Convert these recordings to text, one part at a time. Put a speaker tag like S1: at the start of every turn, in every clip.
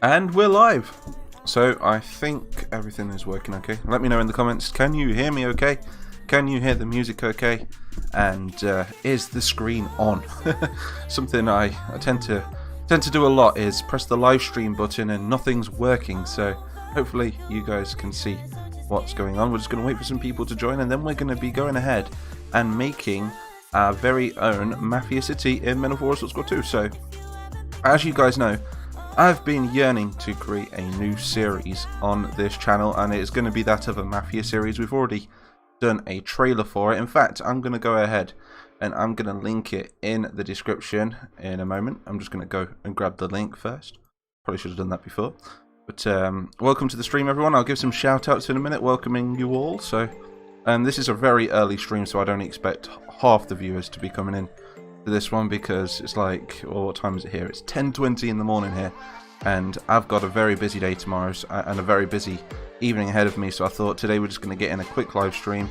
S1: And we're live. So I think everything is working okay. Let me know in the comments, can you hear me okay? Can you hear the music okay? And is the screen on? Something I tend to do a lot is press the live stream button and nothing's working. So hopefully you guys can see what's going on. We're just going to wait for some people to join, and then we're going to be going ahead and making our very own Mafia City in Men of War Squad 2. So as you guys know, I've been yearning to create a new series on this channel, and it's going to be that of a Mafia series. We've already done a trailer for it. In fact, I'm going to go ahead and I'm going to link it in the description in a moment. I'm just going to go and grab the link first. Probably should have done that before. But welcome to the stream, everyone. I'll give some shout outs in a minute, welcoming you all. So this is a very early stream, so I don't expect half the viewers to be coming in to this one, because it's like, well, what time is it here? It's 10:20 in the morning here, and I've got a very busy day tomorrow and a very busy evening ahead of me. So I thought today we're just going to get in a quick live stream.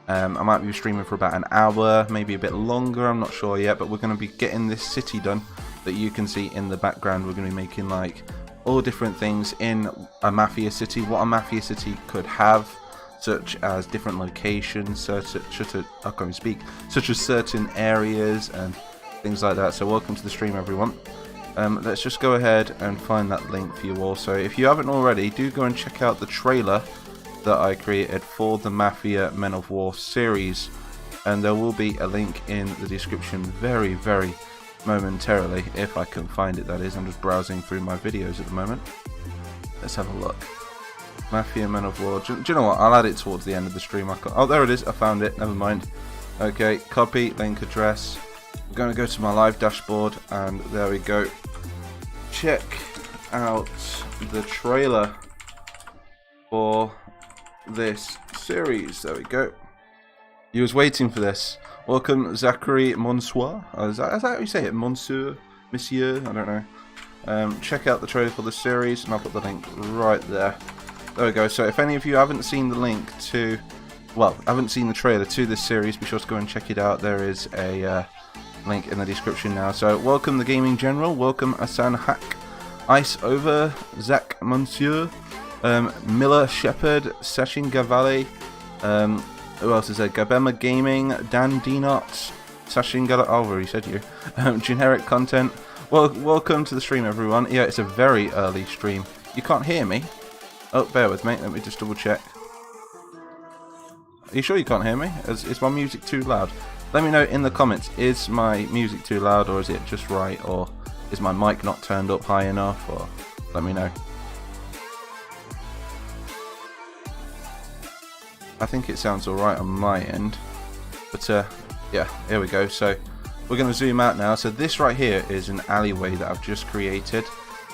S1: I might be streaming for about an hour, maybe a bit longer, I'm not sure yet, but we're going to be getting this city done that you can see in the background. We're going to be making like all different things in a Mafia City, what a Mafia City could have, such as different locations, such as certain areas and things like that. So welcome to the stream, everyone. Let's just go ahead and find that link for you all. So if you haven't already, do go and check out the trailer that I created for the Mafia Men of War series, and there will be a link in the description very, very momentarily, if I can find it, that is. I'm just browsing through my videos at the moment. Let's have a look. Mafia Men of War. Do you know what? I'll add it towards the end of the stream. Oh, there it is. I found it. Never mind. Okay, copy, link address. I'm going to go to my live dashboard, and there we go. Check out the trailer for this series. There we go. You was waiting for this. Welcome, Zachary Monsieur. Is that how you say it? Monsieur? I don't know. Check out the trailer for the series, and I'll put the link right there. There we go. So if any of you haven't seen the link to, well, haven't seen the trailer to this series, be sure to go and check it out. There is a link in the description now. So welcome the Gaming General, welcome Asan Hack, Ice Over, Zach Monsieur, Miller Shepherd, Sachin Gavale, who else is there? Gabema Gaming, Dan Dinot, Sachin Gavale, oh, already said you, Generic Content. Well, welcome to the stream, everyone. Yeah, it's a very early stream. You can't hear me? Oh, bear with me. Let me just double check. Are you sure you can't hear me? Is my music too loud? Let me know in the comments. Is my music too loud, or is it just right, or is my mic not turned up high enough? Or let me know. I think it sounds alright on my end. But yeah, here we go. So we're going to zoom out now. So this right here is an alleyway that I've just created,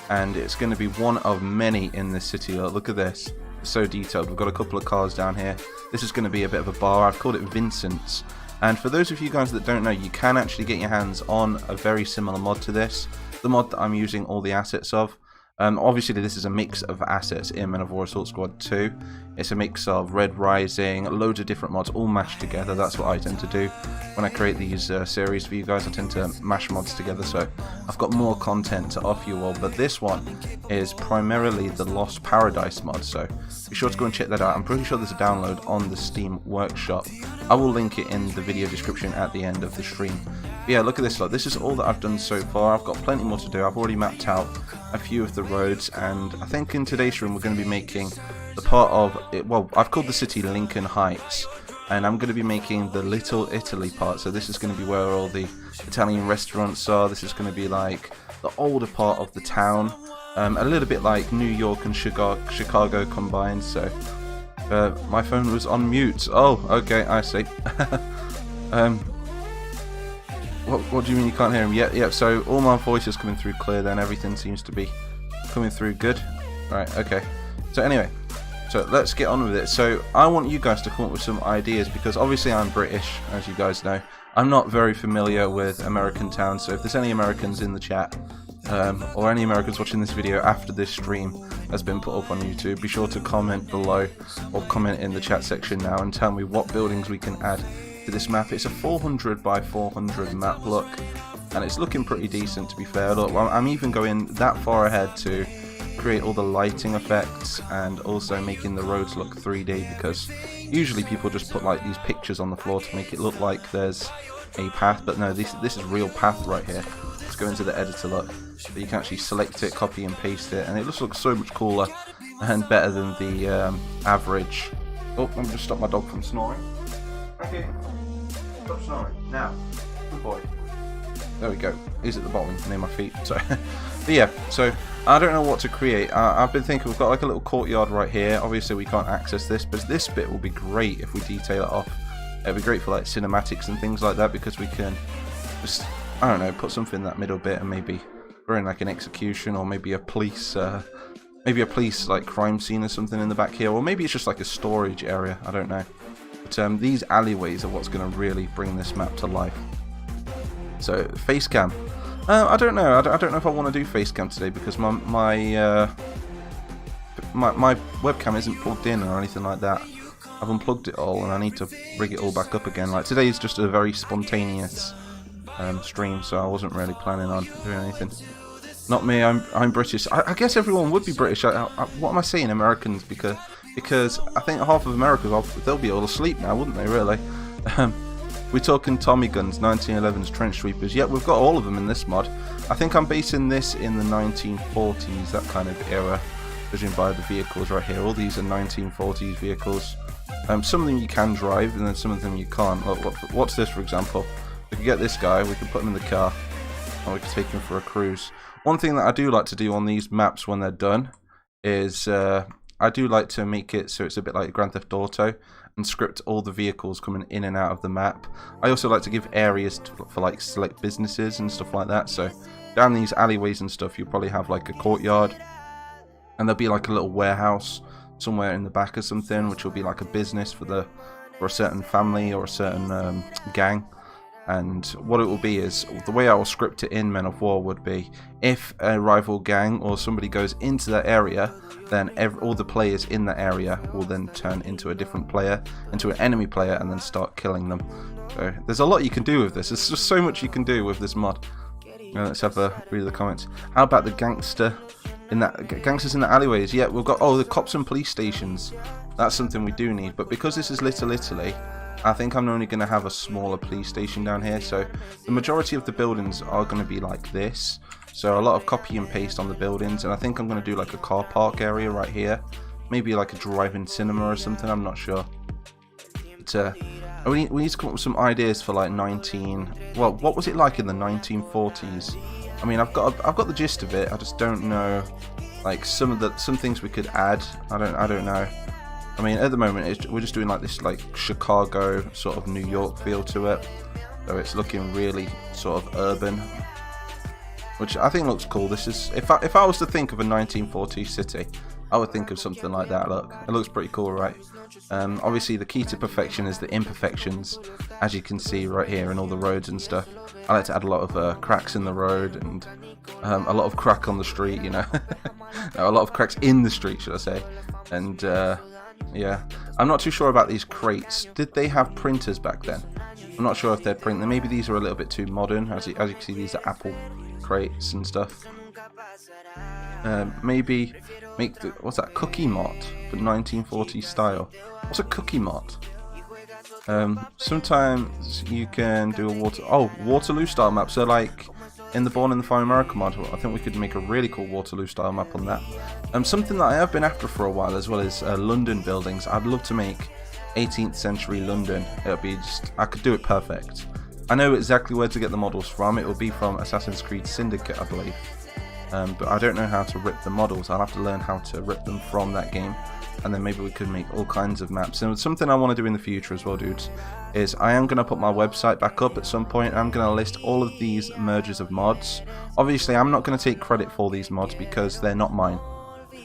S1: and it's going to be one of many in this city. Look at this. It's so detailed. We've got a couple of cars down here. This is going to be a bit of a bar. I've called it Vincent's. And for those of you guys that don't know, you can actually get your hands on a very similar mod to this. The mod that I'm using all the assets of. Obviously this is a mix of assets in Men of War Assault Squad 2. It's a mix of Red Rising, loads of different mods all mashed together. That's what I tend to do when I create these series for you guys. I tend to mash mods together, so I've got more content to offer you all. But this one is primarily the Lost Paradise mod, so be sure to go and check that out. I'm pretty sure there's a download on the Steam Workshop. I will link it in the video description at the end of the stream. But yeah, look at this lot. This is all that I've done so far. I've got plenty more to do. I've already mapped out a few of the roads, and I think in today's stream we're going to be making the part of it. Well, I've called the city Lincoln Heights, and I'm going to be making the Little Italy part. So this is going to be where all the Italian restaurants are. This is going to be like the older part of the town, a little bit like New York and Chicago combined. So my phone was on mute. Oh, okay, I see. What do you mean you can't hear him? Yeah, so all my voice is coming through clear then. Everything seems to be coming through good. Right, okay. So anyway, so let's get on with it. So I want you guys to come up with some ideas, because obviously I'm British, as you guys know. I'm not very familiar with American towns, so if there's any Americans in the chat, or any Americans watching this video after this stream has been put up on YouTube, be sure to comment below or comment in the chat section now and tell me what buildings we can add to this map. It's a 400 by 400 map look, and it's looking pretty decent, to be fair. Look, I'm even going that far ahead to create all the lighting effects and also making the roads look 3D, because usually people just put like these pictures on the floor to make it look like there's a path, but no, this is real path right here. Let's go into the editor, look. So you can actually select it, copy and paste it, and it just looks so much cooler and better than the average. Oh, let me just stop my dog from snoring. Okay, stop snoring. Now, good boy. There we go. He's at the bottom near my feet. So, but yeah, so I don't know what to create. I've been thinking we've got like a little courtyard right here. Obviously we can't access this, but this bit will be great if we detail it off. It'd be great for like cinematics and things like that, because we can just, I don't know, put something in that middle bit and maybe we're in like an execution, or maybe a police like crime scene or something in the back here, or maybe it's just like a storage area. I don't know. But these alleyways are what's going to really bring this map to life. So face cam. I don't know. I don't know if I want to do face cam today, because my webcam isn't plugged in or anything like that. I've unplugged it all and I need to rig it all back up again. Like today is just a very spontaneous stream, so I wasn't really planning on doing anything. Not me. I'm British. I guess everyone would be British. What am I saying, Americans? Because I think half of America, they'll be all asleep now, wouldn't they? Really. We're talking Tommy guns, 1911s, trench sweepers. Yeah, we've got all of them in this mod. I think I'm basing this in the 1940s, that kind of era, judging by the vehicles right here. All these are 1940s vehicles. Some of them you can drive, and then some of them you can't. Look, what's this, for example? We can get this guy, we can put him in the car, and we can take him for a cruise. One thing that I do like to do on these maps when they're done is I do like to make it so it's a bit like Grand Theft Auto, and script all the vehicles coming in and out of the map. I also like to give areas for like select businesses and stuff like that. So down these alleyways and stuff, you'll probably have like a courtyard, and there'll be like a little warehouse somewhere in the back or something, which will be like a business for a certain family or a certain gang. And what it will be is, the way I will script it in Men of War would be, if a rival gang or somebody goes into that area, then all the players in that area will then turn into a different player, into an enemy player, and then start killing them. So there's a lot you can do with this. There's just so much you can do with this mod. Now, let's have a read of the comments. How about the gangsters in the alleyways? Yeah, we've got the cops and police stations. That's something we do need. But because this is Little Italy, I think I'm only going to have a smaller police station down here. So the majority of the buildings are going to be like this. So a lot of copy and paste on the buildings. And I think I'm going to do like a car park area right here. Maybe like a drive-in cinema or something. I'm not sure. But we need to come up with some ideas for like what was it like in the 1940s? I mean, I've got the gist of it. I just don't know, like some things we could add. I don't know. I mean, at the moment, we're just doing like this like Chicago sort of New York feel to it. So it's looking really sort of urban, which I think looks cool. This is, if I was to think of a 1940s city, I would think of something like that. Look, it looks pretty cool, right? Obviously, the key to perfection is the imperfections, as you can see right here in all the roads and stuff. I like to add a lot of cracks in the road and a lot of crack on the street, you know. No, a lot of cracks in the street, should I say. And yeah, I'm not too sure about these crates. Did they have printers back then? I'm not sure if they're printing. Maybe these are a little bit too modern. As you can see, these are Apple crates and stuff. Maybe make what's that, cookie mart for 1940s style. What's a cookie mart? Sometimes you can do a Waterloo style map. So like in the Born in the Fire America mod, I think we could make a really cool Waterloo style map on that. Something that I have been after for a while as well is London buildings. I'd love to make 18th century London. It'll be just, I could do it perfect. I know exactly where to get the models from. It will be from Assassin's Creed Syndicate, I believe. But I don't know how to rip the models. I'll have to learn how to rip them from that game, and then maybe we could make all kinds of maps. And something I want to do in the future as well, dudes, is I am going to put my website back up at some point. I'm going to list all of these mergers of mods. Obviously, I'm not going to take credit for these mods because they're not mine.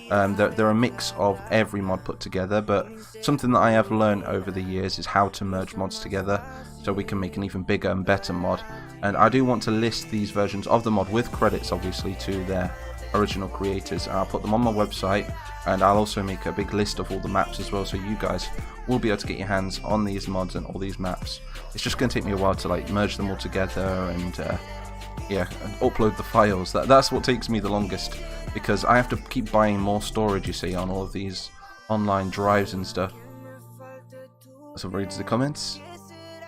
S1: They're a mix of every mod put together, but something that I have learned over the years is how to merge mods together so we can make an even bigger and better mod. And I do want to list these versions of the mod with credits, obviously, to their original creators. And I'll put them on my website, and I'll also make a big list of all the maps as well, so you guys will be able to get your hands on these mods and all these maps. It's just going to take me a while to like merge them all together and yeah, and upload the files. That's what takes me the longest, because I have to keep buying more storage, you see, on all of these online drives and stuff. So read the comments.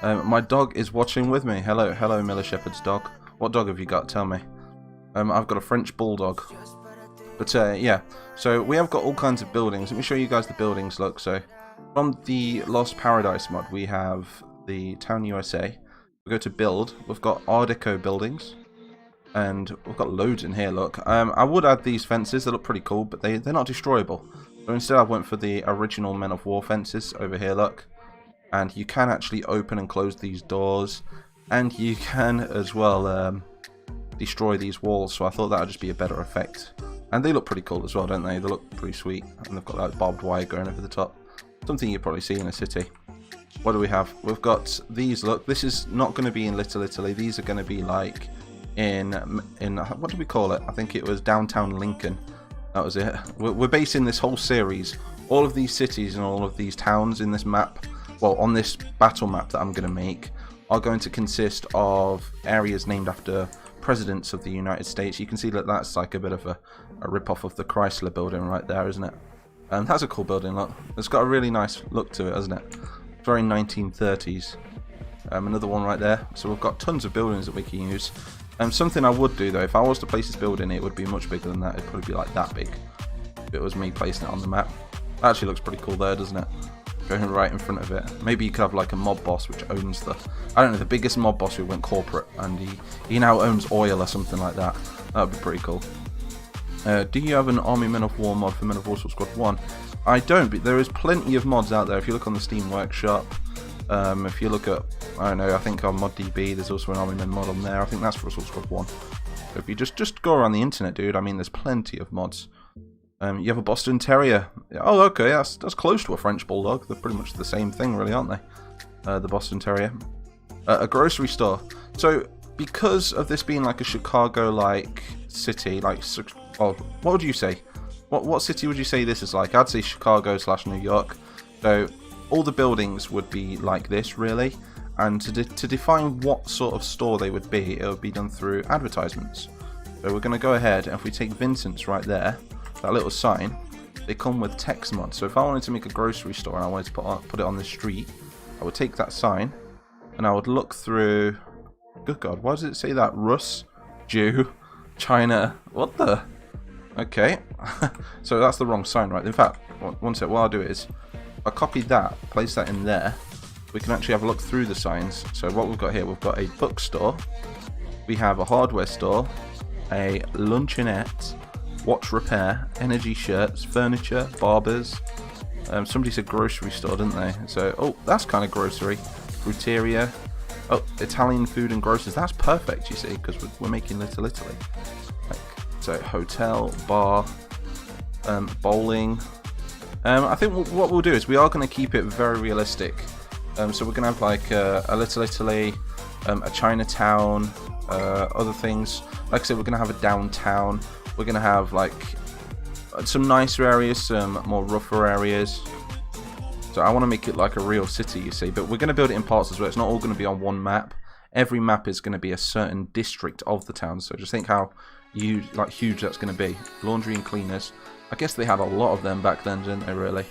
S1: My dog is watching with me. Hello, Miller Shepherd's dog. What dog have you got? Tell me. I've got a French bulldog. But yeah, so we have got all kinds of buildings. Let me show you guys the buildings. Look, so from the Lost Paradise mod, we have the Town USA. We go to build. We've got Art Deco buildings, and we've got loads in here. Look, I would add these fences. They look pretty cool, but they're not destroyable. So instead, I went for the original Men of War fences over here. Look, and you can actually open and close these doors, and you can as well destroy these walls. So I thought that would just be a better effect. And they look pretty cool as well, don't they? They look pretty sweet, and they've got that barbed wire going over the top. Something you probably see in a city. What do we have? We've got these. Look, this is not going to be in Little Italy. These are going to be like in what do we call it? I think it was downtown Lincoln. That was it. We're basing this whole series, all of these cities and all of these towns in this map, well, on this battle map that I'm going to make, are going to consist of areas named after presidents of the United States. You can see that that's like a bit of a rip-off of the Chrysler building right there, isn't it? That's a cool building, look. It's got a really nice look to it, hasn't it? Very 1930s. Another one right there. So we've got tons of buildings that we can use. Something I would do though, if I was to place this building, it would be much bigger than that. It'd probably be like that big if it was me placing it on the map. That actually looks pretty cool there, doesn't it? Going right in front of it. Maybe you could have like a mob boss which owns the, I don't know, the biggest mob boss who went corporate, and he now owns oil or something like that. That would be pretty cool. Do you have an Army Men of War mod for Men of War Squad 1? I don't, but there is plenty of mods out there. If you look on the Steam Workshop, if you look at, I don't know, I think on ModDB, there's also an Army Men mod on there. I think that's for Assault Squad 1. So if you just go around the internet, dude, I mean, there's plenty of mods. You have a Boston Terrier. Oh, okay, that's close to a French Bulldog. They're pretty much the same thing, really, aren't they? The Boston Terrier. A grocery store. So, because of this being like a Chicago-like city, like, well, what would you say? What city would you say this is like? I'd say Chicago/New York. So all the buildings would be like this, really. And to define what sort of store they would be, it would be done through advertisements. So we're going to go ahead, and if we take Vincent's right there, that little sign, they come with text mods. So if I wanted to make a grocery store and I wanted to put it on the street, I would take that sign, and I would look through. Good God, why does it say that? Russ, Jew, China. What the? Okay, so that's the wrong sign, right? In fact, one sec, what I'll do is, I'll copy that, place that in there, we can actually have a look through the signs. So what we've got here, we've got a bookstore, we have a hardware store, a luncheonette, watch repair, energy shirts, furniture, barbers, somebody said grocery store, didn't they? So, oh, that's kind of grocery, fruiteria, oh, Italian food and groceries, that's perfect, you see, because we're making Little Italy. So hotel, bar, bowling. I think what we'll do is we are going to keep it very realistic. So we're going to have like a Little Italy, a Chinatown, other things. Like I said, we're going to have a downtown. We're going to have like some nicer areas, some more rougher areas. So I want to make it like a real city, you see. But we're going to build it in parts as well. It's not all going to be on one map. Every map is going to be a certain district of the town. So just think how huge that's going to be. Laundry and cleaners. I guess they had a lot of them back then, didn't they, really?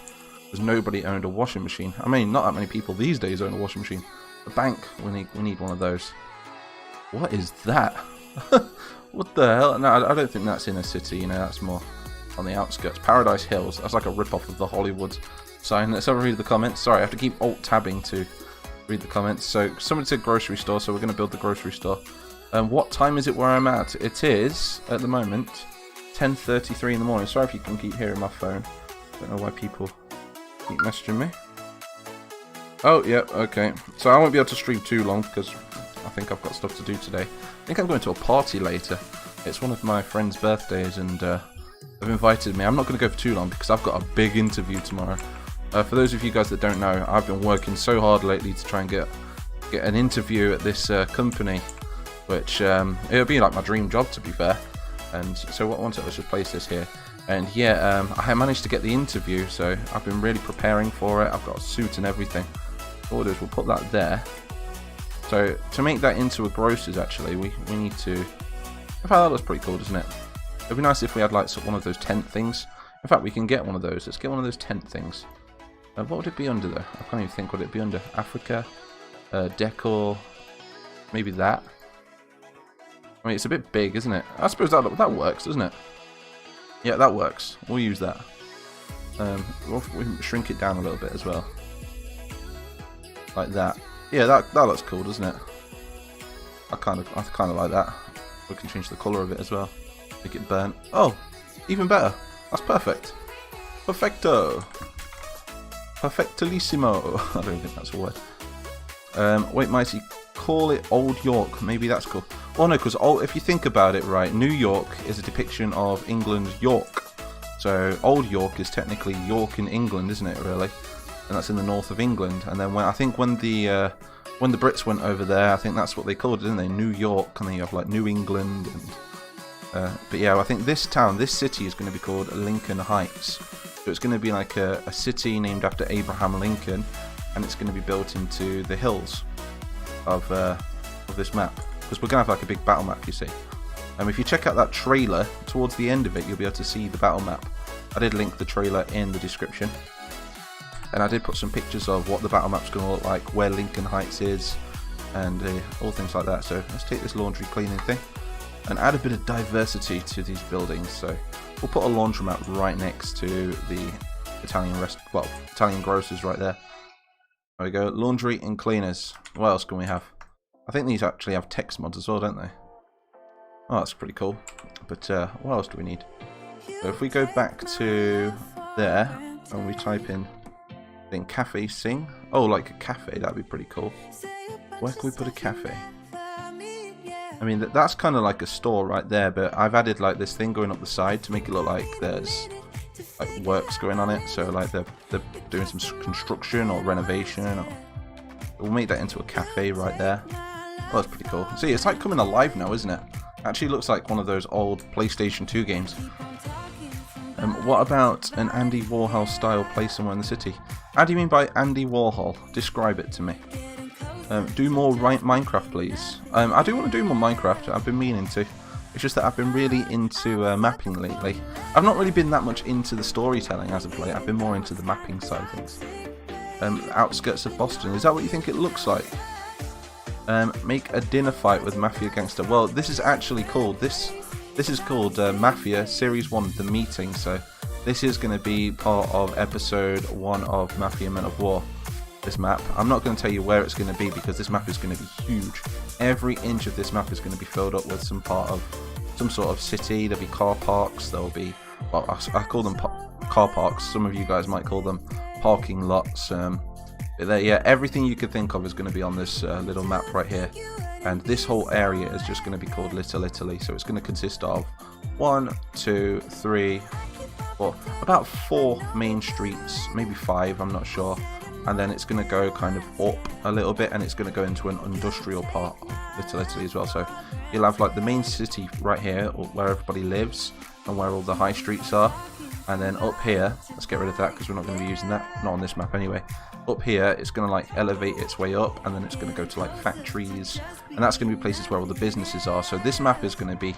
S1: Because nobody owned a washing machine. I mean, not that many people these days own a washing machine. A bank, we need one of those. What is that? What the hell? No, I don't think that's in a city, you know, that's more on the outskirts. Paradise Hills, that's like a rip-off of the Hollywood sign. Let's have a read the comments. Sorry, I have to keep alt-tabbing to read the comments. So, somebody said grocery store, so we're going to build the grocery store. What time is it where I'm at? It is, at the moment, 10:33 in the morning. Sorry if you can keep hearing my phone. Don't know why people keep messaging me. Oh, yeah, okay. So I won't be able to stream too long because I think I've got stuff to do today. I think I'm going to a party later. It's one of my friend's birthdays and they've invited me. I'm not going to go for too long because I've got a big interview tomorrow. For those of you guys that don't know, I've been working so hard lately to try and get an interview at this company. Which, it'll be like my dream job, to be fair. And so let's just place this here. And yeah, I managed to get the interview, so I've been really preparing for it. I've got a suit and everything. What we'll do is we'll put that there. So to make that into a grocer's, actually, we need to. In fact, that looks pretty cool, doesn't it? It'd be nice if we had like one of those tent things. In fact, we can get one of those. Let's get one of those tent things. What would it be under though? I can't even think what it'd be under. Africa, decor, maybe that. I mean, it's a bit big, isn't it? I suppose that works, doesn't it? Yeah, that works. We'll use that. We'll shrink it down a little bit as well, like that. Yeah, that looks cool, doesn't it? I kind of like that. We can change the colour of it as well. Make it burnt. Oh, even better. That's perfect. Perfecto. Perfectissimo. I don't think that's a word. Wait, Mighty, call it Old York. Maybe that's cool. Oh no, because if you think about it, right, New York is a depiction of England's York. So Old York is technically York in England, isn't it? Really, and that's in the north of England. And then when the Brits went over there, I think that's what they called it, didn't they? New York, and then you have like New England. And, but yeah, I think this city is going to be called Lincoln Heights. So it's going to be like a city named after Abraham Lincoln, and it's going to be built into the hills of this map. Because we're going to have like a big battle map, you see. If you check out that trailer, towards the end of it, you'll be able to see the battle map. I did link the trailer in the description. And I did put some pictures of what the battle map's going to look like, where Lincoln Heights is, and all things like that. So let's take this laundry cleaning thing and add a bit of diversity to these buildings. So we'll put a laundromat right next to the Italian grocers right there. There we go, laundry and cleaners. What else can we have? I think these actually have text mods as well, don't they? Oh, that's pretty cool. But what else do we need? So if we go back to there and we type in cafe sing. Oh, like a cafe, that'd be pretty cool. Where can we put a cafe? I mean, that's kind of like a store right there, but I've added like this thing going up the side to make it look like there's like works going on it. So like they're doing some construction or renovation. Or we'll make that into a cafe right there. Oh, that's pretty cool. See, it's like coming alive now, isn't it? Actually looks like one of those old PlayStation 2 games. What about an Andy Warhol style place somewhere in the city? How do you mean by Andy Warhol? Describe it to me. Do more Minecraft, please. I do want to do more Minecraft. I've been meaning to. It's just that I've been really into mapping lately. I've not really been that much into the storytelling as of late. I've been more into the mapping side of things. Outskirts of Boston. Is that what you think it looks like? Make a dinner fight with Mafia Gangster. Well, this is actually called this is called Mafia Series 1, The Meeting. So this is going to be part of episode 1 of Mafia Men of War. This map. I'm not going to tell you where it's going to be because this map is going to be huge. Every inch of this map is going to be filled up with some part of some sort of city. There'll be car parks. There'll be, well, I call them car parks. Some of you guys might call them parking lots. Yeah, everything you could think of is going to be on this little map right here. And this whole area is just going to be called Little Italy. So it's going to consist of 1, 2, 3, 4, about 4 main streets, maybe 5, I'm not sure. And then it's going to go kind of up a little bit, and it's going to go into an industrial part of Little Italy as well. So you'll have like the main city right here, where everybody lives and where all the high streets are. And then up here, let's get rid of that because we're not going to be using that, not on this map anyway. Up here, it's going to like elevate its way up, and then it's going to go to like factories, and that's going to be places where all the businesses are. So this map is going to be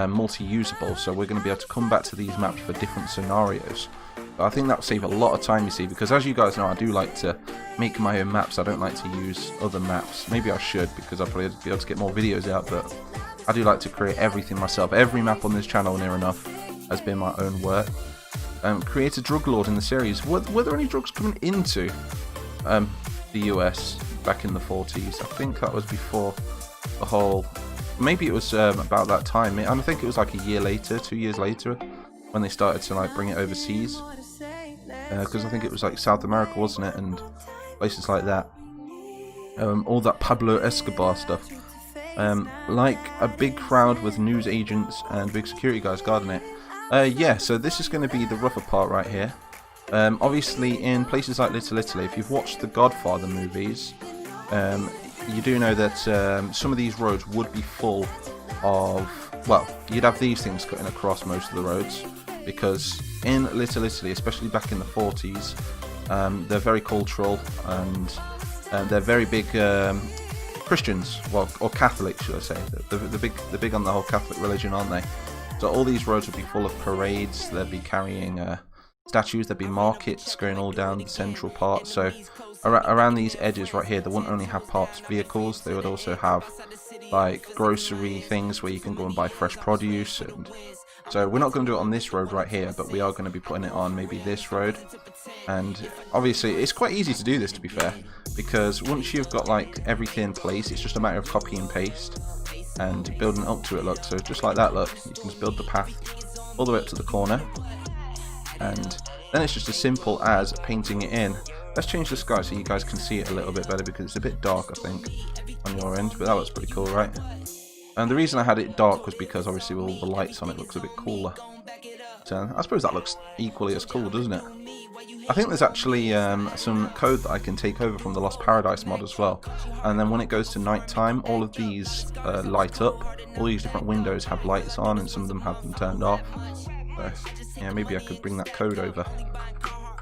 S1: multi-usable, so we're going to be able to come back to these maps for different scenarios. But I think that will save a lot of time, you see, because as you guys know, I do like to make my own maps. I don't like to use other maps. Maybe I should, because I'll probably be able to get more videos out, but I do like to create everything myself. Every map on this channel, near enough, has been my own work. Create a drug lord in the series. Were there any drugs coming into the US back in the 40s? I think that was before the whole... Maybe it was about that time. I think it was like a year later, 2 years later, when they started to like bring it overseas. Because I think it was like South America, wasn't it? And places like that. All that Pablo Escobar stuff. Like a big crowd with news agents and big security guys guarding it. Yeah, so this is going to be the rougher part right here. Obviously, in places like Little Italy, if you've watched the Godfather movies, you do know that some of these roads would be full of, well, you'd have these things cutting across most of the roads, because in Little Italy, especially back in the 40s, they're very cultural, and they're very big Christians, well, or Catholics, should I say? They're big on the whole Catholic religion, aren't they? So all these roads would be full of parades. They'd be carrying statues. There'd be markets going all down the central part. So around these edges right here, they wouldn't only have parked vehicles. They would also have like grocery things where you can go and buy fresh produce. And so we're not going to do it on this road right here, but we are going to be putting it on maybe this road. And obviously it's quite easy to do this, to be fair, because once you've got like everything in place, it's just a matter of copy and paste and building up to it. Look, so just like that, look, you can just build the path all the way up to the corner, and then it's just as simple as painting it in. Let's change the sky so you guys can see it a little bit better, because it's a bit dark, I think, on your end, but that looks pretty cool, right? And the reason I had it dark was because obviously with all the lights on it looks a bit cooler. So I suppose that looks equally as cool, doesn't it? I think there's actually some code that I can take over from the Lost Paradise mod as well, and then when it goes to night time, all of these light up. All these different windows have lights on, and some of them have them turned off. So yeah, maybe I could bring that code over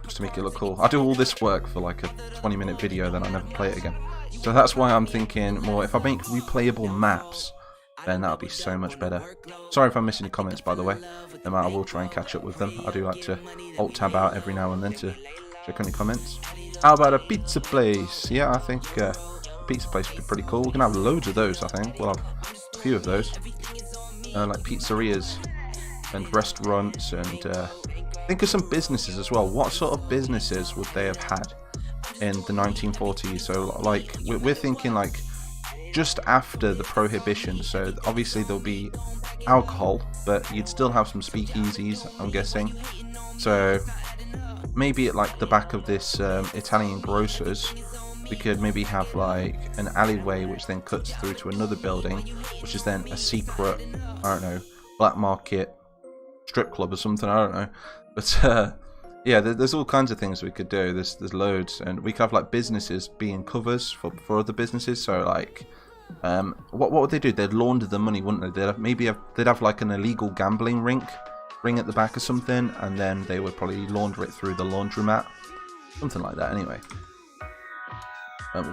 S1: just to make it look cool. I do all this work for like a 20-minute video, then I never play it again. So that's why I'm thinking more, if I make replayable maps, then that'll be so much better. Sorry if I'm missing your comments, by the way. I will try and catch up with them. I do like to alt-tab out every now and then to check on your comments. How about a pizza place? Yeah, I think a pizza place would be pretty cool. We're going to have loads of those, I think. We'll have a few of those. Like pizzerias and restaurants, and think of some businesses as well. What sort of businesses would they have had in the 1940s? So like, we're thinking like just after the prohibition, so obviously there'll be alcohol, but you'd still have some speakeasies, I'm guessing. So maybe at like the back of this Italian grocers, we could maybe have like an alleyway which then cuts through to another building, which is then a secret, I don't know, black market strip club or something, I don't know. But yeah, there's all kinds of things we could do. There's loads, and we could have like businesses being covers for other businesses. So like, what would they do? They'd launder the money, wouldn't they? They'd have like an illegal gambling ring at the back or something, and then they would probably launder it through the laundromat, something like that. Anyway,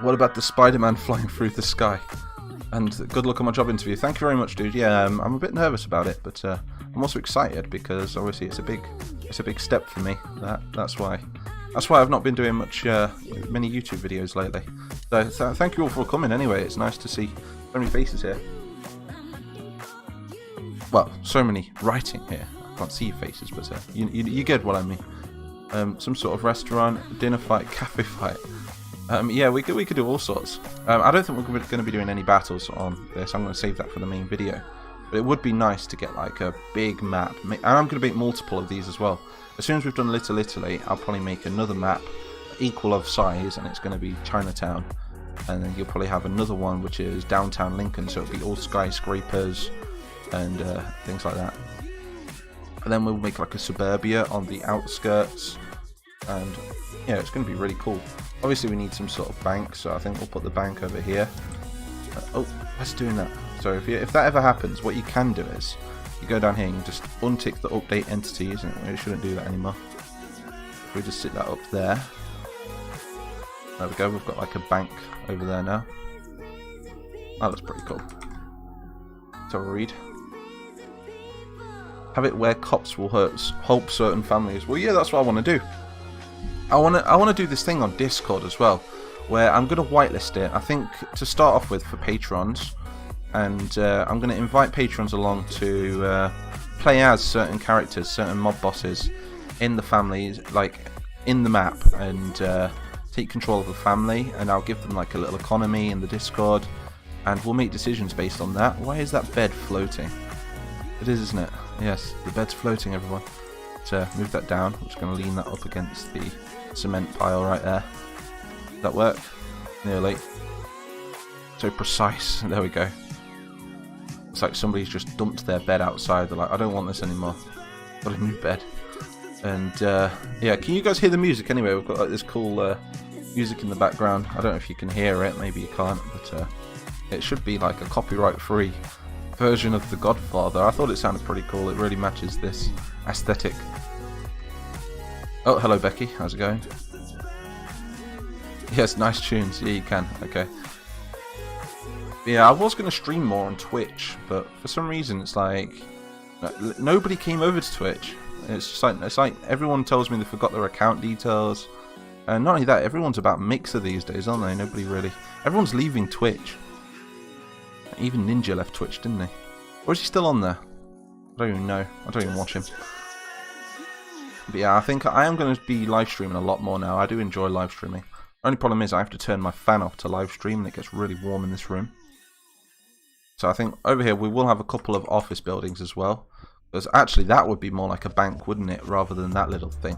S1: what about the Spider-Man flying through the sky? And good luck on my job interview. Thank you very much, dude. Yeah, I'm a bit nervous about it, but I'm also excited because obviously it's a big step for me. That's why I've not been doing many YouTube videos lately. So thank you all for coming. Anyway, it's nice to see so many faces here. Well, so many writing here. I can't see your faces, but you get what I mean. Some sort of restaurant, dinner fight, cafe fight. Yeah, we could do all sorts. I don't think we're going to be doing any battles on this. I'm going to save that for the main video. But it would be nice to get like a big map. And I'm going to make multiple of these as well. As soon as we've done Little Italy, I'll probably make another map equal of size, and it's going to be Chinatown. And then you'll probably have another one which is downtown Lincoln, so it'll be all skyscrapers and things like that. And then we'll make like a suburbia on the outskirts. And yeah, it's going to be really cool. Obviously we need some sort of bank, so I think we'll put the bank over here. Oh, let's do that. So if that ever happens, what you can do is you go down here and you just untick the update entities, and we shouldn't do that anymore. If we just sit that up there. There we go, we've got like a bank over there now. Oh, that's pretty cool. So we'll read. Have it where cops will help certain families. Well, yeah, that's what I want to do. I want to do this thing on Discord as well, where I'm going to whitelist it. I think to start off with for patrons, and I'm going to invite patrons along to play as certain characters, certain mob bosses in the families, like in the map, and take control of the family. And I'll give them like a little economy in the Discord, and we'll make decisions based on that. Why is that bed floating? It is, isn't it? Yes, the bed's floating, everyone. So move that down. I'm just going to lean that up against the cement pile right there. Does that work? Nearly. So precise. There we go. It's like somebody's just dumped their bed outside. They're like, I don't want this anymore. Got a new bed. And yeah, can you guys hear the music anyway? We've got like this cool music in the background. I don't know if you can hear it. Maybe you can't, but it should be like a copyright-free version of The Godfather. I thought it sounded pretty cool. It really matches this aesthetic. Oh, hello Becky, how's it going? Yes, nice tunes. Yeah, you can. Okay. Yeah, I was going to stream more on Twitch, but for some reason it's like nobody came over to Twitch. It's just like everyone tells me they forgot their account details, and not only that, everyone's about Mixer these days, aren't they? Nobody really. Everyone's leaving Twitch. Even Ninja left Twitch, didn't he? Or is he still on there? I don't even know. I don't even watch him. But yeah, I think I am going to be live streaming a lot more now. I do enjoy live streaming. Only problem is I have to turn my fan off to live stream, and it gets really warm in this room. So I think over here we will have a couple of office buildings as well. Because actually that would be more like a bank, wouldn't it? Rather than that little thing.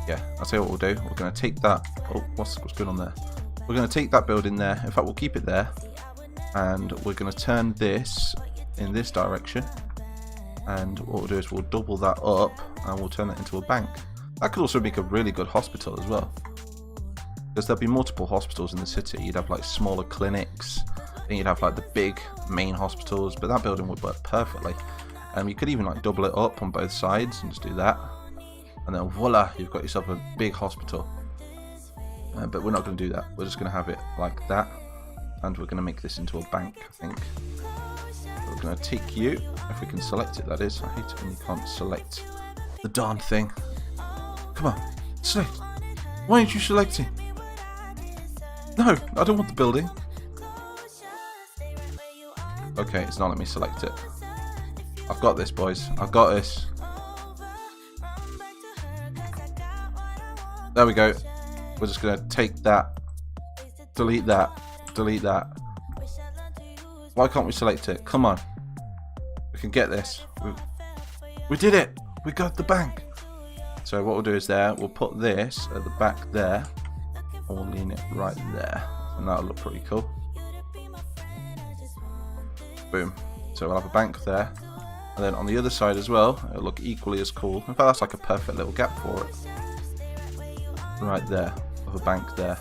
S1: Yeah, I'll tell you what we'll do. We're going to take that... Oh, what's going on there? We're going to take that building there. In fact, we'll keep it there. And we're going to turn this in this direction. And what we'll do is we'll double that up and we'll turn it into a bank. That could also make a really good hospital as well. Because there'll be multiple hospitals in the city. You'd have like smaller clinics. Then you'd have like the big main hospitals. But that building would work perfectly. You could even like double it up on both sides and just do that. And then voila, you've got yourself a big hospital. But we're not going to do that. We're just going to have it like that. And we're going to make this into a bank, I think. We're going to take you, if we can select it, that is. I hate it when you can't select the darn thing. Come on, select. Why aren't you selecting? No, I don't want the building. Okay, it's not letting me select it. I've got this, boys. I've got this. There we go. We're just going to take that. Delete that. Delete that. Why can't we select it? Come on. We can get this. We did it. We got the bank. So what we'll do is we'll put this at the back there. And we'll lean it right there. And that'll look pretty cool. Boom. So we'll have a bank there. And then on the other side as well, it'll look equally as cool. In fact, that's like a perfect little gap for it. Right there. Of a bank there.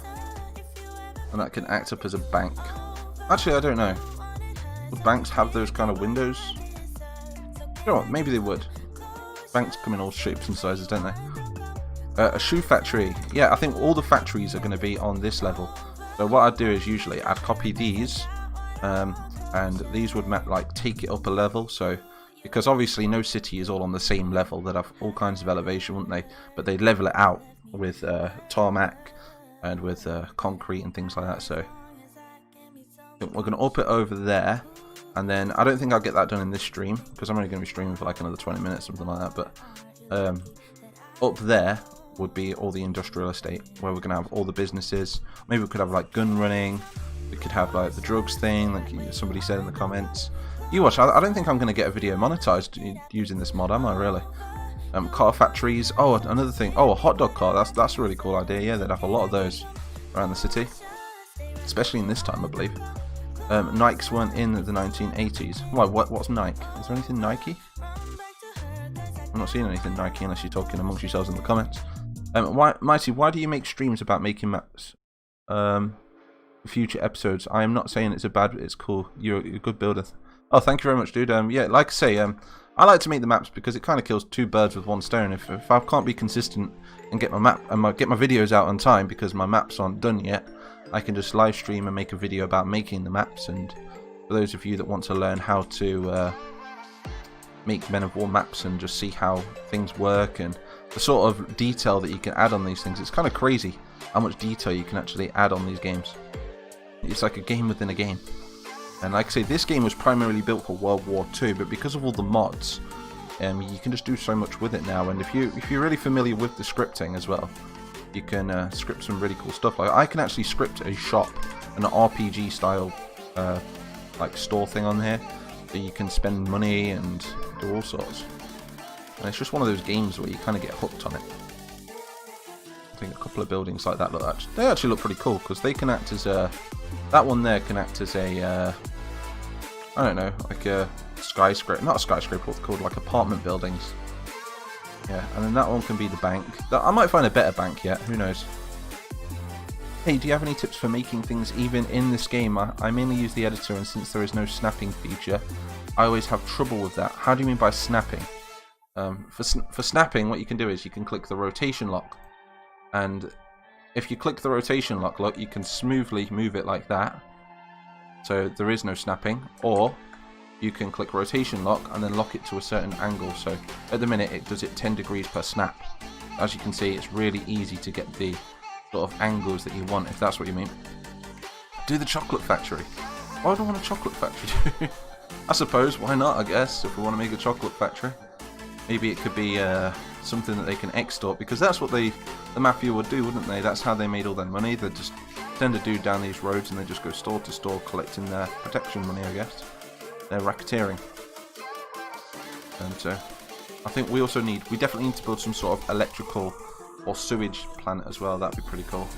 S1: And that can act up as a bank. Actually, I don't know. Would banks have those kind of windows? You know what? Maybe they would. Banks come in all shapes and sizes, don't they? A shoe factory. Yeah, I think all the factories are going to be on this level. So what I'd do is usually I'd copy these. And these would like take it up a level. So because obviously no city is all on the same level. They'd have all kinds of elevation, wouldn't they? But they'd level it out with tarmac and with concrete and things like that. So we're going to up it over there, and then I don't think I'll get that done in this stream because I'm only going to be streaming for like another 20 minutes, something like that. But up there would be all the industrial estate where we're going to have all the businesses. Maybe we could have like gun running. We could have like the drugs thing, like somebody said in the comments. You watch. I don't think I'm going to get a video monetized using this mod, am I really? Car factories. Oh, another thing. Oh, a hot dog car. That's a really cool idea. Yeah, they'd have a lot of those around the city, especially in this time, I believe. Nikes weren't in the 1980s. Why? What's Nike? Is there anything Nike? I'm not seeing anything Nike unless you're talking amongst yourselves in the comments. Mighty, why do you make streams about making maps? Future episodes. I am not saying it's it's cool. You're a good builder. Oh, thank you very much, dude. Yeah, like I say, I like to make the maps because it kind of kills two birds with one stone. If I can't be consistent and get my videos out on time because my maps aren't done yet, I can just live stream and make a video about making the maps. And for those of you that want to learn how to make Men of War maps and just see how things work and the sort of detail that you can add on these things, it's kind of crazy how much detail you can actually add on these games. It's like a game within a game. And like I say, this game was primarily built for World War II, but because of all the mods, you can just do so much with it now. And if you're really familiar with the scripting as well, you can script some really cool stuff. Like I can actually script a shop, an RPG style like store thing on here, so you can spend money and do all sorts. And it's just one of those games where you kind of get hooked on it. I think a couple of buildings like that they actually look pretty cool because they can act as a. That one there can act as a, I don't know, like a skyscraper, not a skyscraper, what's called, like apartment buildings. Yeah, and then that one can be the bank. I might find a better bank yet, who knows. Hey, do you have any tips for making things even in this game? I mainly use the editor, and since there is no snapping feature, I always have trouble with that. How do you mean by snapping? For snapping, what you can do is you can click the rotation lock, and if you click the rotation lock, look, you can smoothly move it like that. So there is no snapping, or you can click rotation lock and then lock it to a certain angle. So at the minute it does it 10 degrees per snap. As you can see, it's really easy to get the sort of angles that you want, if that's what you mean. Do the chocolate factory. Why do I want a chocolate factory? I suppose, why not, I guess, if we want to make a chocolate factory. Maybe it could be something that they can extort, because that's what the Mafia would do, wouldn't they? That's how they made all their money. They just send a dude down these roads and they just go store to store collecting their protection money, I guess. Their racketeering. And I think we definitely need to build some sort of electrical or sewage plant as well. That'd be pretty cool.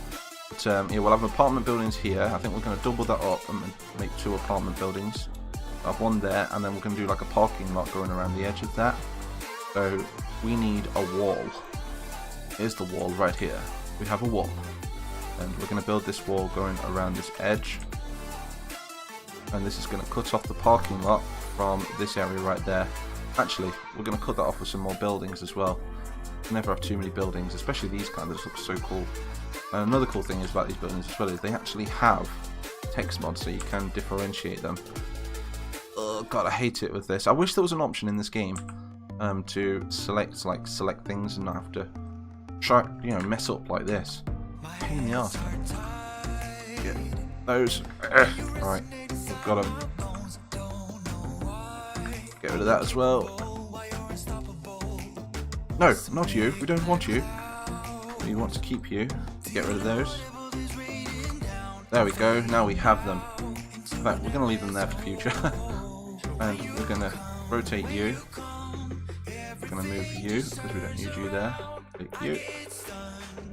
S1: But yeah, we'll have apartment buildings here. I think we're going to double that up and make 2 apartment buildings. I'll have one there, and then we're going to do like a parking lot going around the edge of that. So we need a wall. Here's the wall right here. We have a wall, and we're going to build this wall going around this edge. And this is going to cut off the parking lot from this area right there. Actually, we're going to cut that off with some more buildings as well. You never have too many buildings, especially these kind of look so cool. And another cool thing is about these buildings as well is they actually have text mods, so you can differentiate them. Oh god, I hate it with this. I wish there was an option in this game to select things and not have to try, mess up like this. Pain in the arse. Get those. Alright, we've got them. Get rid of that as well. No, not you. We don't want you. We want to keep you. Get rid of those. There we go. Now we have them. In fact, we're going to leave them there for future. And we're going to rotate you. We're going to move you because we don't need you there. Take you.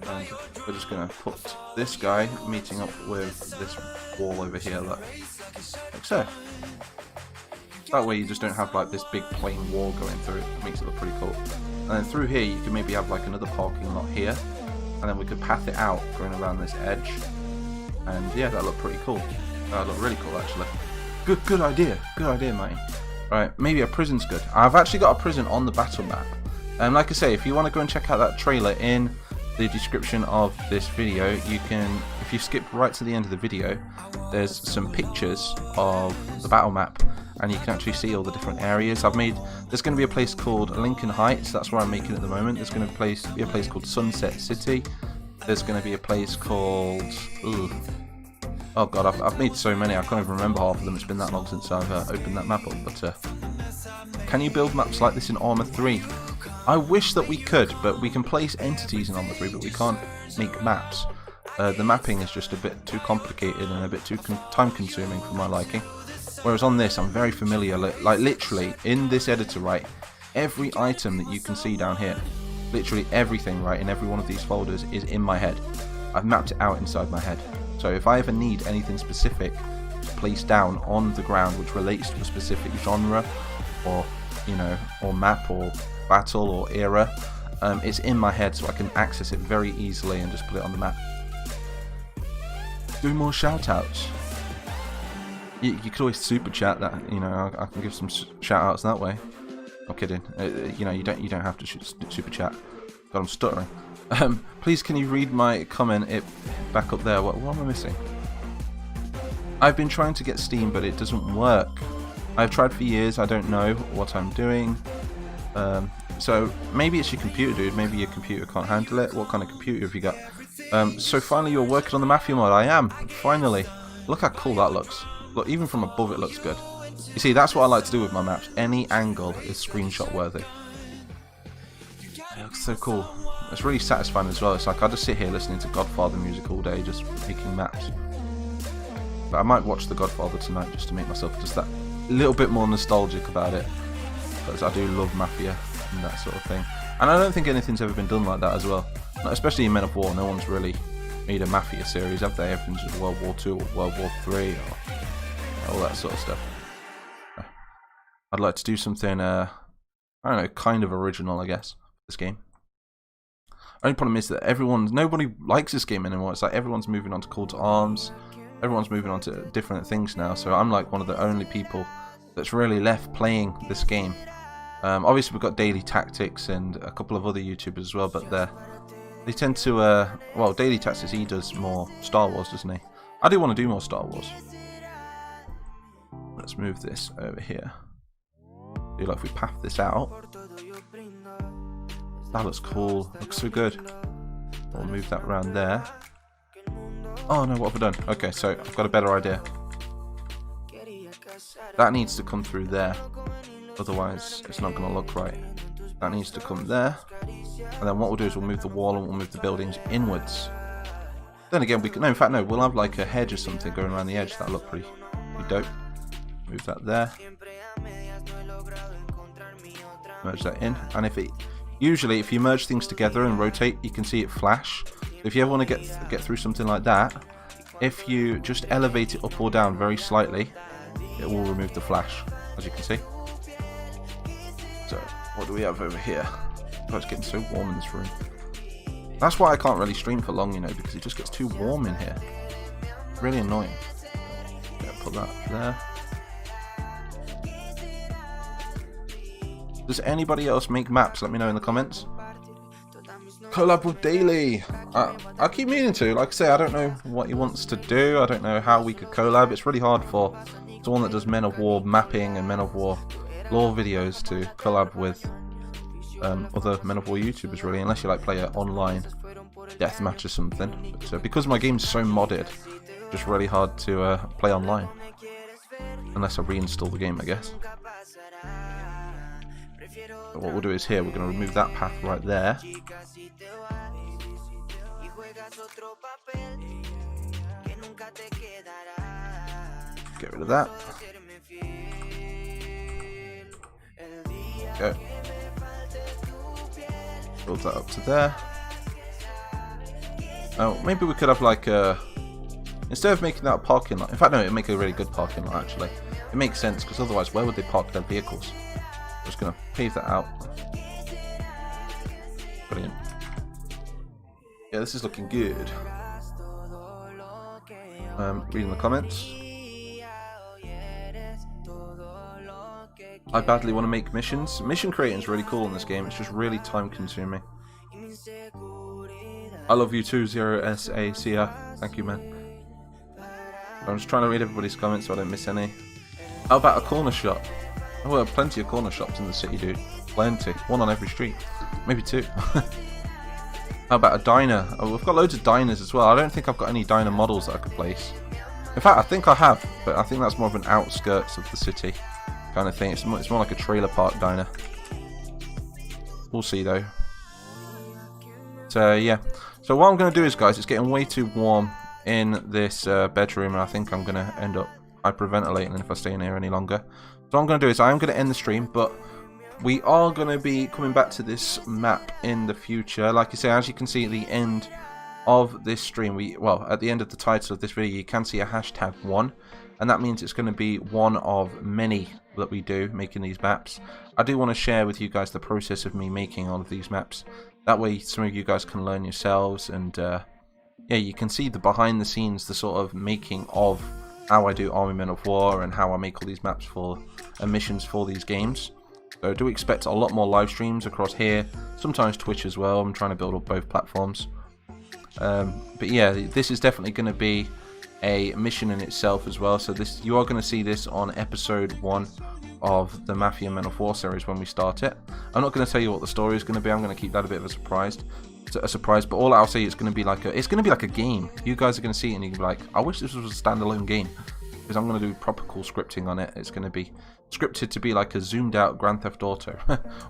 S1: And we're just going to put this guy meeting up with this wall over here, like so. That way you just don't have like this big plain wall going through it. It makes it look pretty cool. And then through here you can maybe have like another parking lot here. And then we could path it out going around this edge. And yeah, that looked pretty cool. That looked really cool actually. Good idea. Good idea, mate. Right, maybe a prison's good. I've actually got a prison on the battle map. And like I say, if you want to go and check out that trailer in the description of this video, you can, if you skip right to the end of the video, there's some pictures of the battle map. And you can actually see all the different areas. There's going to be a place called Lincoln Heights, that's where I'm making at the moment. There's going to be a place called Sunset City. There's going to be a place called... oh god, I've made so many, I can't even remember half of them. It's been that long since I've opened that map up. But can you build maps like this in Arma 3? I wish that we could, but we can place entities in Arma 3, but we can't make maps. The mapping is just a bit too complicated and a bit too time consuming for my liking. Whereas on this, I'm very familiar, like literally, in this editor, right, every item that you can see down here, literally everything, right, in every one of these folders is in my head. I've mapped it out inside my head. So if I ever need anything specific to place down on the ground which relates to a specific genre, or, or map, or battle, or era, it's in my head so I can access it very easily and just put it on the map. Do more shoutouts. You could always super chat that, I can give some shout outs that way. I'm kidding. You don't have to super chat. God, I'm stuttering. Please, can you read my comment back up there? What am I missing? I've been trying to get Steam, but it doesn't work. I've tried for years. I don't know what I'm doing. So maybe it's your computer, dude. Maybe your computer can't handle it. What kind of computer have you got? So finally, you're working on the Mafia mod. I am. Finally. Look how cool that looks. Look, even from above it looks good. You see, that's what I like to do with my maps. Any angle is screenshot worthy. It looks so cool. It's really satisfying as well. It's like I just sit here listening to Godfather music all day, just making maps. But I might watch The Godfather tonight just to make myself just that little bit more nostalgic about it. Because I do love Mafia and that sort of thing. And I don't think anything's ever been done like that as well. Especially in Men of War, no one's really made a Mafia series, have they? Everything's just World War II or World War III or all that sort of stuff. I'd like to do something, I don't know, kind of original, I guess, for this game. Only problem is that nobody likes this game anymore. It's like everyone's moving on to Call to Arms, everyone's moving on to different things now, so I'm like one of the only people that's really left playing this game. Obviously we've got Daily Tactics and a couple of other YouTubers as well, but they tend to, well, Daily Tactics, he does more Star Wars, doesn't he? I do want to do more Star Wars. move this over here. Do like if we path this out. That looks cool. Looks so good. We'll move that around there. Oh no, what have I done? Okay, so I've got a better idea. That needs to come through there. Otherwise, it's not going to look right. That needs to come there. And then what we'll do is we'll move the wall and we'll move the buildings inwards. Then again, we can, no, in fact, no, we'll have like a hedge or something going around the edge. That'll look pretty dope. Move that there. Merge that in. And usually if you merge things together and rotate, you can see it flash. If you ever want to get through something like that, if you just elevate it up or down very slightly, it will remove the flash, as you can see. So, what do we have over here? Oh, it's getting so warm in this room. That's why I can't really stream for long, you know, because it just gets too warm in here. Really annoying. Yeah, put that there. Does anybody else make maps? Let me know in the comments. Collab with Daily. I keep meaning to. Like I say, I don't know what he wants to do. I don't know how we could collab. It's really hard for someone that does Men of War mapping and Men of War lore videos to collab with other Men of War YouTubers, really, unless you like play an online deathmatch or something. But because my game's so modded, it's just really hard to play online. Unless I reinstall the game, I guess. But what we'll do is here, we're going to remove that path right there. Get rid of that. Go. Build that up to there. Oh, maybe we could have like a... Instead of making that a parking lot... In fact, no, it would make a really good parking lot, actually. It makes sense, because otherwise, where would they park their vehicles? I'm just going to pave that out. Brilliant. Yeah, this is looking good. Reading the comments. I badly want to make missions. Mission creating is really cool in this game. It's just really time consuming. I love you too, 0SACR. Thank you, man. I'm just trying to read everybody's comments so I don't miss any. How about a corner shop? Oh, well, plenty of corner shops in the city, dude. Plenty. One on every street. Maybe two. How about a diner? Oh, we've got loads of diners as well. I don't think I've got any diner models that I could place. In fact, I think I have, but I think that's more of an outskirts of the city kind of thing. It's more like a trailer park diner. We'll see, though. So, yeah. So what I'm going to do is, guys, it's getting way too warm in this bedroom, and I think I'm going to end up hyperventilating if I stay in here any longer. So what I'm going to do is I am going to end the stream, but we are going to be coming back to this map in the future. Like I say, as you can see at the end of this stream, well, at the end of the title of this video, you can see a #1, and that means it's going to be one of many that we do making these maps. I do want to share with you guys the process of me making all of these maps. That way some of you guys can learn yourselves, and yeah, you can see the behind the scenes, the sort of making of how I do Army Men of War and how I make all these maps for missions for these games. So do expect a lot more live streams across here, sometimes Twitch as well. I'm trying to build up both platforms. But yeah, this is definitely going to be a mission in itself as well. So this, you are going to see this on episode 1 of the Mafia Men of War series when we start it. I'm not going to tell you what the story is going to be. I'm going to keep that a bit of a surprise. But all I'll say is going to be like a game. You guys are going to see it and you can be like, I wish this was a standalone game, because I'm going to do proper cool scripting on it. It's going to be scripted to be like a zoomed out Grand Theft Auto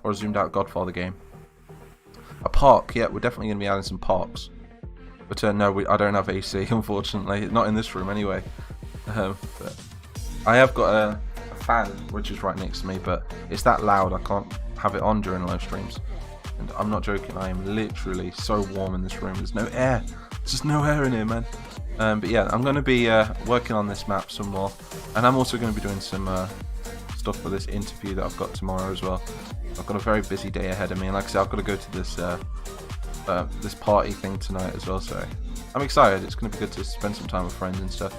S1: or a zoomed out Godfather game. A park, yeah, we're definitely going to be adding some parks. But no, I don't have AC, unfortunately. Not in this room anyway. But I have got a fan which is right next to me, but it's that loud I can't have it on during live streams. And I'm not joking, I am literally so warm in this room. There's no air. There's just no air in here, man. But yeah, I'm going to be working on this map some more. And I'm also going to be doing some stuff for this interview that I've got tomorrow as well. I've got a very busy day ahead of me. And like I said, I've got to go to this this party thing tonight as well. So I'm excited. It's going to be good to spend some time with friends and stuff.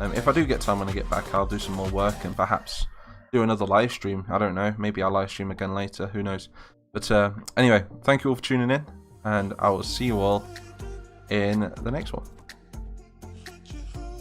S1: If I do get time when I get back, I'll do some more work and perhaps do another live stream. I don't know. Maybe I'll live stream again later. Who knows? But anyway, thank you all for tuning in, and I will see you all in the next one.